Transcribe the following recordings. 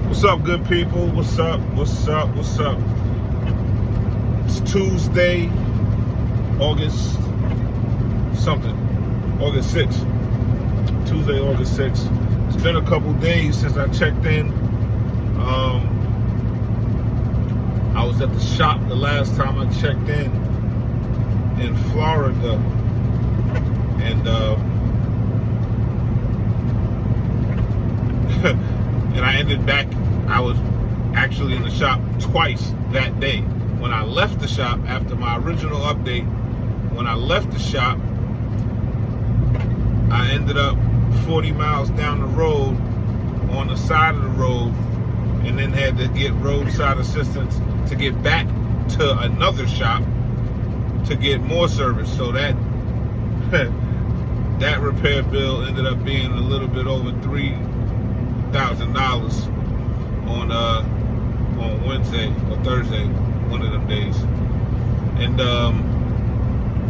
What's up, good people? What's up? What's up? What's up? It's Tuesday, August something. August 6th. Tuesday, August 6th. It's been a couple days since I checked in. I was at the shop the last time I checked in Florida. And and I ended back, I was actually in the shop twice that day. When I left the shop, after my original update, when I left the shop, I ended up 40 miles down the road on the side of the road, and then had to get roadside assistance to get back to another shop to get more service. So that that repair bill ended up being a little bit over $3,000 on Wednesday or Thursday, one of them days. And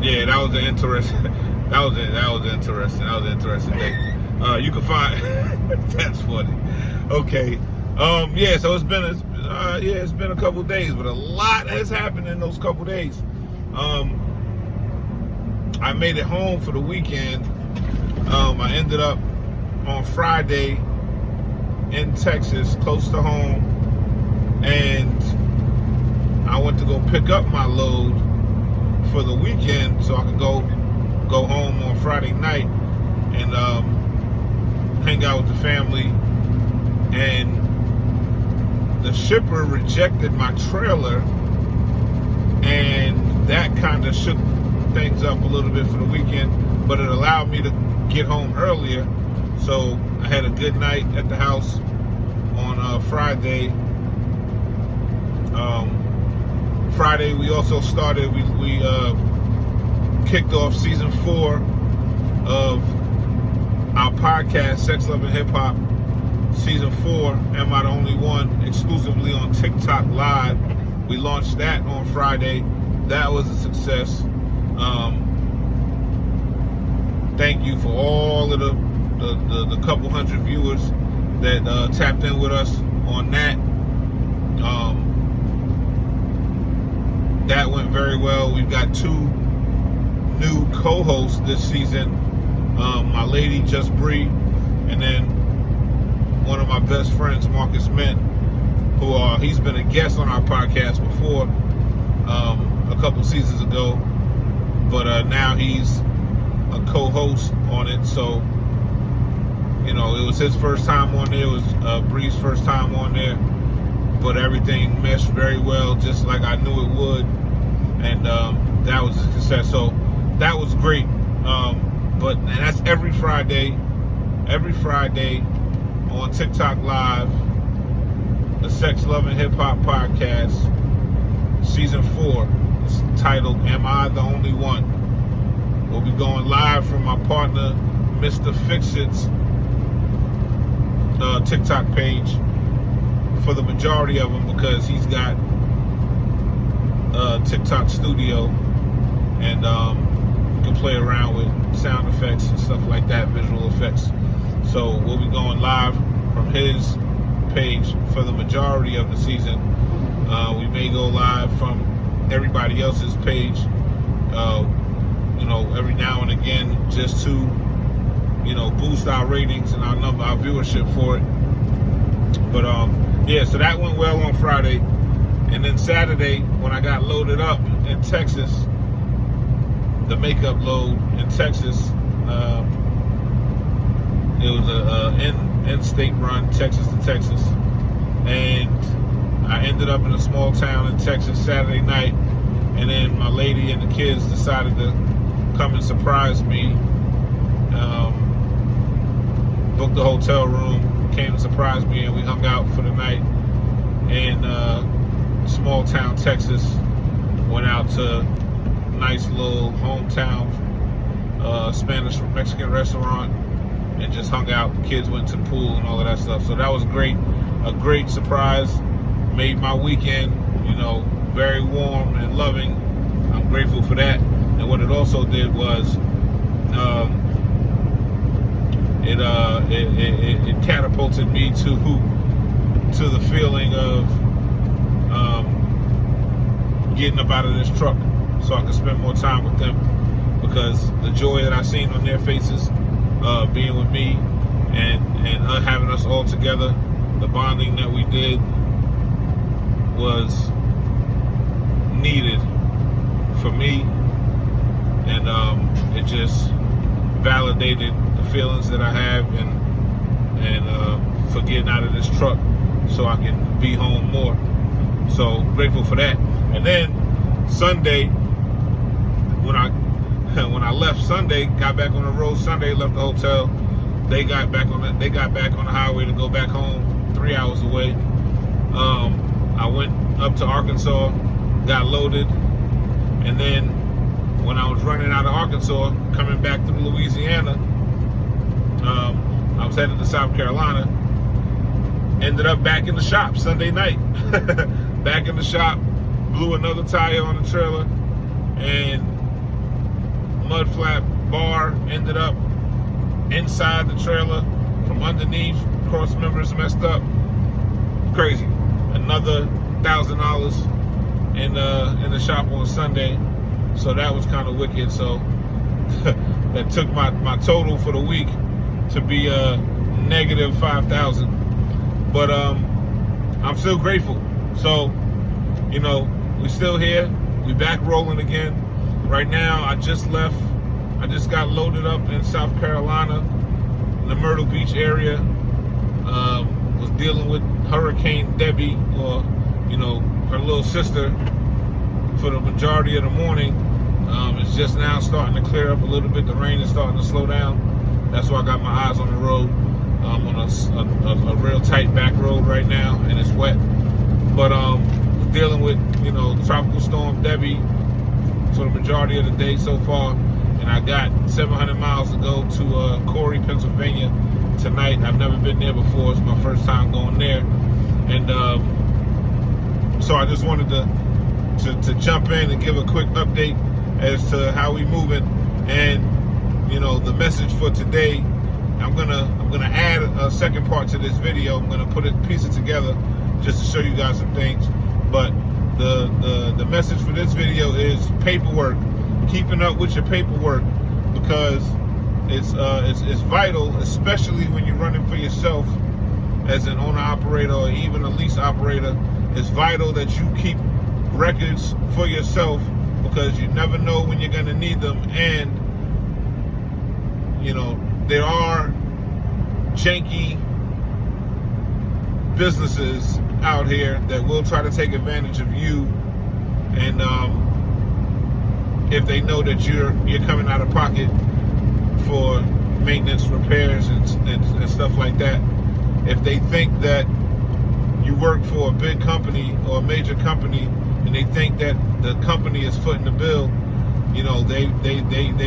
yeah, that was an interesting that was an interesting day. You can find that's funny. Okay. Yeah, so it's been a couple days, but a lot has happened in those couple days. I made it home for the weekend. I ended up on Friday in Texas, close to home, and I went to go pick up my load for the weekend so I could go home on Friday night and hang out with the family. And the shipper rejected my trailer, and that kind of shook things up a little bit for the weekend, but it allowed me to get home earlier. So I had a good night at the house on Friday. Friday we also started, we kicked off season 4 of our podcast, Sex, Love, and Hip Hop. Season 4, Am I the Only One, exclusively on TikTok Live. We launched that on Friday. That was a success. Thank you for all of the couple hundred viewers that tapped in with us on that. That went very well. We've got 2 new co-hosts this season. My lady, Just Bree, and then one of my best friends, Marcus Mint, he's been a guest on our podcast before, a couple seasons ago, but now he's a co-host on it. So, you know, it was his first time on there. It was Bree's first time on there, but everything meshed very well, just like I knew it would, and that was a success. So that was great. And that's every Friday on TikTok Live, the Sex, Love, and Hip Hop podcast, season 4. It's titled, Am I the Only One? We'll be going live from my partner, Mr. Fixit's TikTok page for the majority of them, because he's got TikTok Studio, and you can play around with sound effects and stuff like that, visual effects. So we'll be going live from his page for the majority of the season. We may go live from everybody else's page, every now and again, just to, boost our ratings and our viewership for it. But yeah, so that went well on Friday. And then Saturday, when I got loaded up in Texas, the makeup load in Texas, it was a in-state run, Texas to Texas, and I ended up in a small town in Texas Saturday night. And then my lady and the kids decided to come and surprise me. Booked the hotel room, came and surprised me, and we hung out for the night in small town Texas. Went out to a nice little hometown Spanish Mexican restaurant and just hung out. Kids went to the pool and all of that stuff. So that was great. A great surprise. Made my weekend, very warm and loving. I'm grateful for that. And what it also did was it catapulted me to to the feeling of getting up out of this truck so I can spend more time with them, because the joy that I seen on their faces being with me and having us all together, the bonding that we did was needed for me, and it just validated the feelings that I have and for getting out of this truck so I can be home more. So grateful for that. And then Sunday, when I left Sunday, got back on the road Sunday, left the hotel, they got back on the highway to go back home, 3 hours away. I went up to Arkansas, got loaded, and then when I was running out of Arkansas, coming back through Louisiana, I was headed to South Carolina. Ended up back in the shop Sunday night. Back in the shop, blew another tire on the trailer, and mud flap bar ended up inside the trailer from underneath. Cross members messed up. Crazy. Another $1,000 in the shop on Sunday. So that was kind of wicked. So that took my total for the week to be negative $5,000. But I'm still grateful. So, you know, we still here. We back rolling again. Right now, I just left. I just got loaded up in South Carolina, in the Myrtle Beach area. Was dealing with Hurricane Debbie, or, you know, her little sister, for the majority of the morning. It's just now starting to clear up a little bit. The rain is starting to slow down. That's why I got my eyes on the road. I'm on a real tight back road right now, and it's wet. But dealing with, you know, Tropical Storm Debbie for the majority of the day so far, and I got 700 miles to go to Corey, Pennsylvania tonight. I've never been there before. It's my first time going there, and so I just wanted to jump in and give a quick update as to how we moving. And, you know, the message for today, I'm gonna add a second part to this video. I'm gonna piece it together just to show you guys some things. But the message for this video is paperwork. Keeping up with your paperwork, because it's vital, especially when you're running for yourself as an owner operator or even a lease operator. It's vital that you keep records for yourself, because you never know when you're gonna need them. And, you know, there are janky businesses out here that will try to take advantage of you, and if they know that you're coming out of pocket for maintenance, repairs, and stuff like that, if they think that you work for a big company or a major company, and they think that the company is footing the bill, you know, they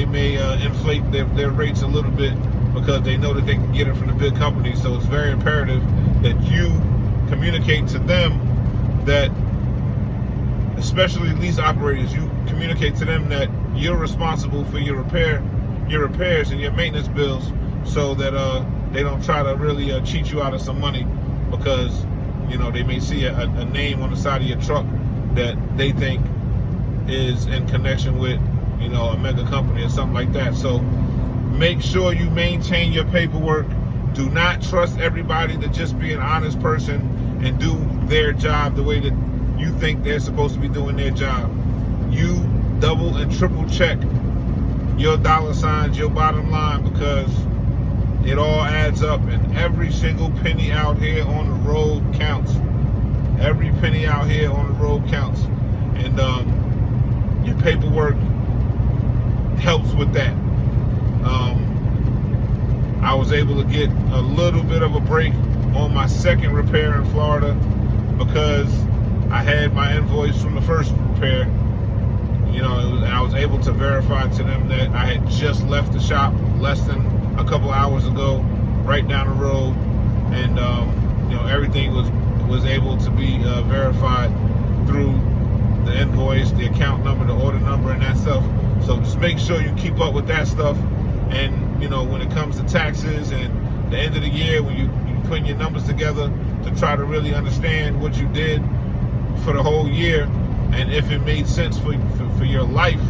may inflate their rates a little bit, because they know that they can get it from the big company. So it's very imperative that you communicate to them that, especially lease operators, you communicate to them that you're responsible for your repairs and your maintenance bills, so that they don't try to really cheat you out of some money, because, you know, they may see a name on the side of your truck that they think is in connection with, you know, a mega company or something like that. So make sure you maintain your paperwork. Do not trust everybody to just be an honest person and do their job the way that you think they're supposed to be doing their job. You double and triple check your dollar signs, your bottom line, because it all adds up, and every single penny out here on the road counts. Every penny out here on the road counts. And your paperwork helps with that. I was able to get a little bit of a break on my second repair in Florida, because I had my invoice from the first repair. You know, I was able to verify to them that I had just left the shop less than a couple hours ago, right down the road, and you know, everything was able to be verified through the invoice, the account number, the order number, and that stuff. So just make sure you keep up with that stuff. And, you know, when it comes to taxes and the end of the year, when you putting your numbers together, to try to really understand what you did for the whole year, and if it made sense for your life.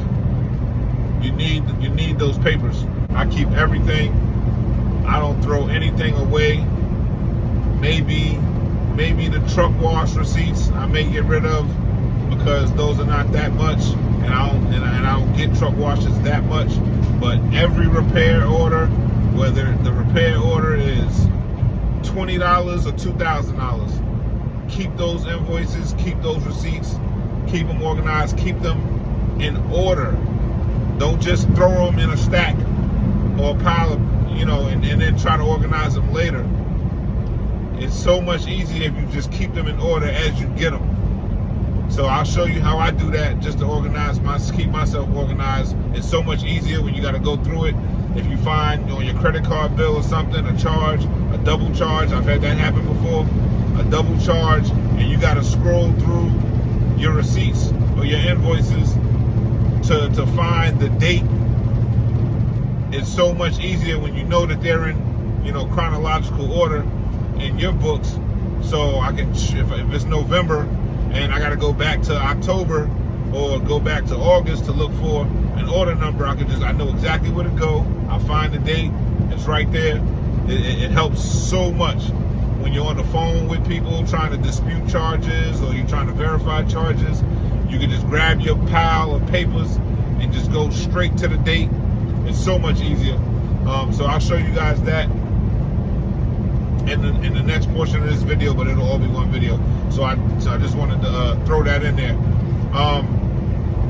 You need those papers. I keep everything. I don't throw anything away. Maybe the truck wash receipts I may get rid of, because those are not that much, and I don't get truck washes that much. But every repair order, whether the repair order is $20 or $2,000, keep those invoices, keep those receipts, keep them organized, keep them in order. Don't just throw them in a stack or a pile of, and then try to organize them later. It's so much easier if you just keep them in order as you get them. So I'll show you how I do that, just to keep myself organized. It's so much easier when you got to go through it. If you find on your credit card bill or something, a charge, a double charge, I've had that happen before, a double charge, and you got to scroll through your receipts or your invoices to find the date. It's so much easier when you know that they're in, chronological order in your books. So I can, if it's November and I got to go back to October or go back to August to look for an order number, I know exactly where to go. I'll find the date. It's right there. It helps so much when you're on the phone with people trying to dispute charges, or you're trying to verify charges. You can just grab your pile of papers and just go straight to the date. It's so much easier. So I'll show you guys that in the next portion of this video, but it'll all be one video. So I just wanted to throw that in there.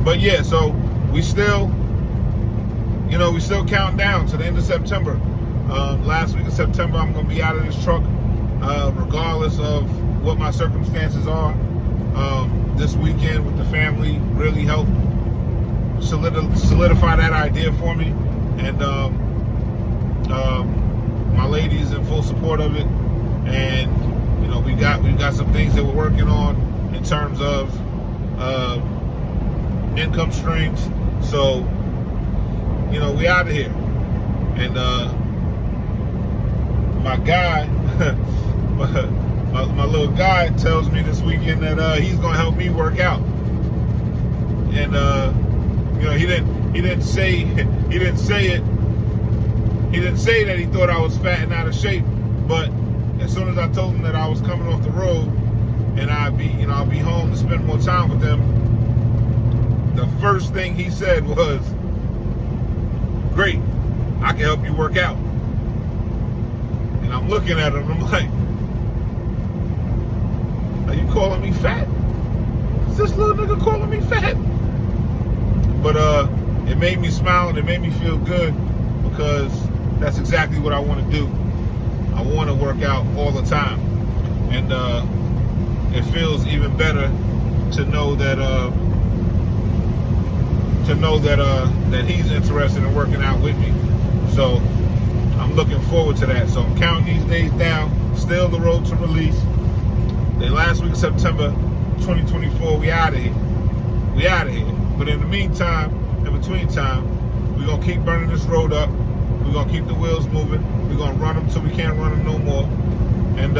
But yeah, so we still counting down to the end of September. Last week of September, I'm going to be out of this truck, regardless of what my circumstances are. This weekend with the family really helped solidify that idea for me, and my lady's in full support of it. And we got some things that we're working on in terms of income streams. So we out of here. And my guy, my little guy tells me this weekend that he's gonna help me work out. And he didn't say that he thought I was fat and out of shape, but as soon as I told him that I was coming off the road and I'll be home to spend more time with them, the first thing he said was, "Great, I can help you work out." And I'm looking at him, I'm like, "Are you calling me fat? Is this little nigga calling me fat?" But it made me smile and it made me feel good, because that's exactly what I want to do. I want to work out all the time, and it feels even better to know that that he's interested in working out with me. So I'm looking forward to that. So I'm counting these days down. Still the road to release. The last week of September 2024, we out of here. We out of here. But in the meantime, in between time, we're going to keep burning this road up. We're going to keep the wheels moving. We're going to run them till we can't run them no more. And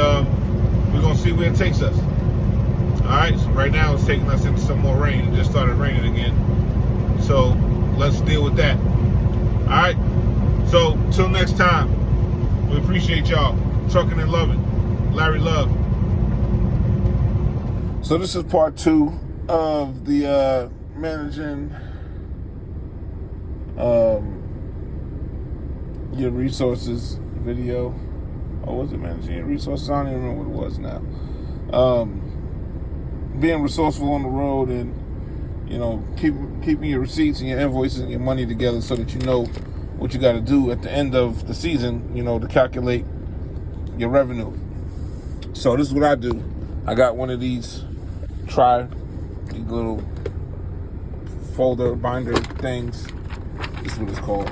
we're going to see where it takes us. All right, so right now it's taking us into some more rain. It just started raining again. So let's deal with that. All right, so till next time, we appreciate y'all. Truckin and Lovin, Larry Love. So this is part 2 of the managing your resources video. Or was it managing your resources? I don't even remember what it was now. Being resourceful on the road, and keeping your receipts and your invoices and your money together, so that you know what you got to do at the end of the season, to calculate your revenue. So this is what I do. I got one of these these little folder binder things. This is what it's called.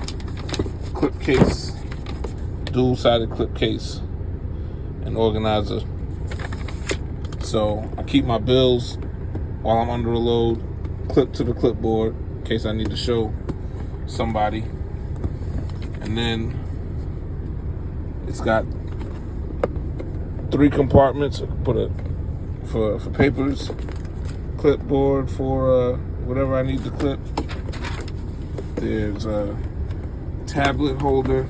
Clip case, dual-sided clip case, and organizer. So I keep my bills while I'm under a load clipped to the clipboard in case I need to show somebody. And then it's got 3 compartments. Put a for papers, clipboard for whatever I need to clip. There's a tablet holder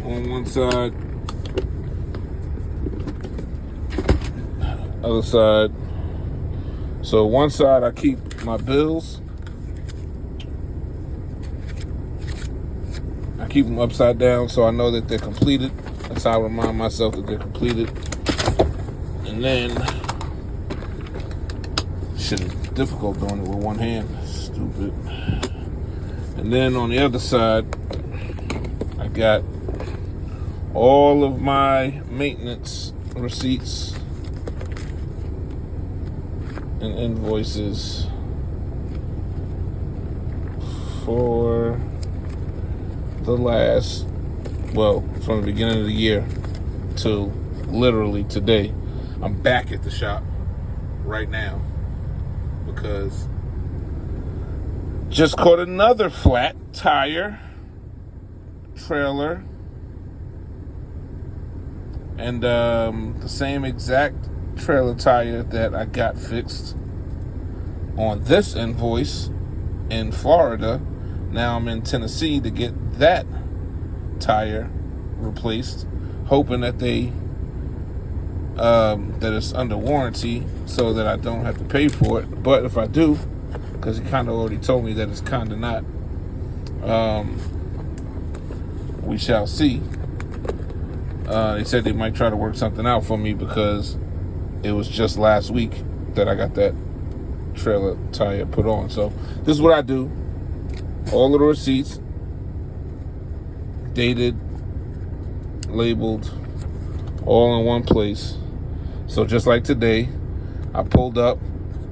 on one side. Other side. So one side I keep my bills. I keep them upside down so I know that they're completed. That's how I remind myself that they're completed. And then, shit is difficult doing it with one hand. Stupid. And then on the other side, I got all of my maintenance receipts and invoices for the last, well, from the beginning of the year to literally today. I'm back at the shop right now because just caught another flat tire trailer, and the same exact trailer tire that I got fixed on this invoice in Florida. Now I'm in Tennessee to get that tire replaced, hoping that that it's under warranty so that I don't have to pay for it. But if I do, because he kind of already told me that it's kind of not, we shall see. They said they might try to work something out for me because it was just last week that I got that trailer tire put on. So this is what I do. All of the receipts, dated, labeled, all in one place. So just like today, I pulled up,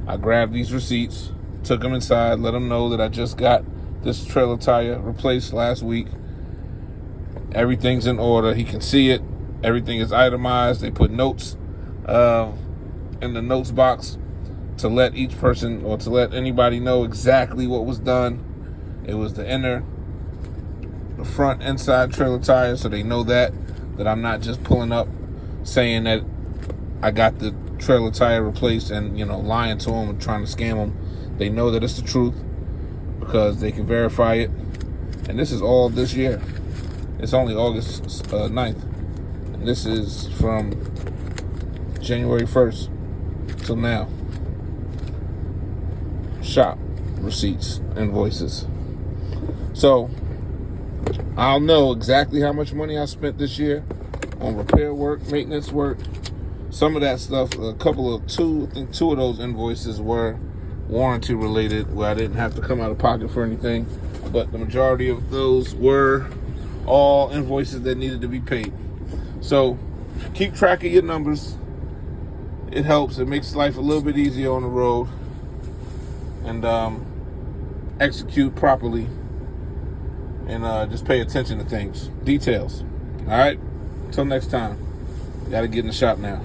I grabbed these receipts, took them inside, let them know that I just got this trailer tire replaced last week. Everything's in order. He can see it. Everything is itemized. They put notes in the notes box to let each person or to let anybody know exactly what was done. It was the front inside trailer tire, so they know that I'm not just pulling up saying that I got the trailer tire replaced and, lying to them and trying to scam them. They know that it's the truth because they can verify it. And this is all this year. It's only August 9th. And this is from January 1st till now. Shop receipts, invoices. So I'll know exactly how much money I spent this year on repair work, maintenance work, some of that stuff. I think two of those invoices were warranty related, where I didn't have to come out of pocket for anything. But the majority of those were all invoices that needed to be paid. So keep track of your numbers. It helps. It makes life a little bit easier on the road. And execute properly. And just pay attention to things. Details. All right? Until next time. Got to get in the shop now.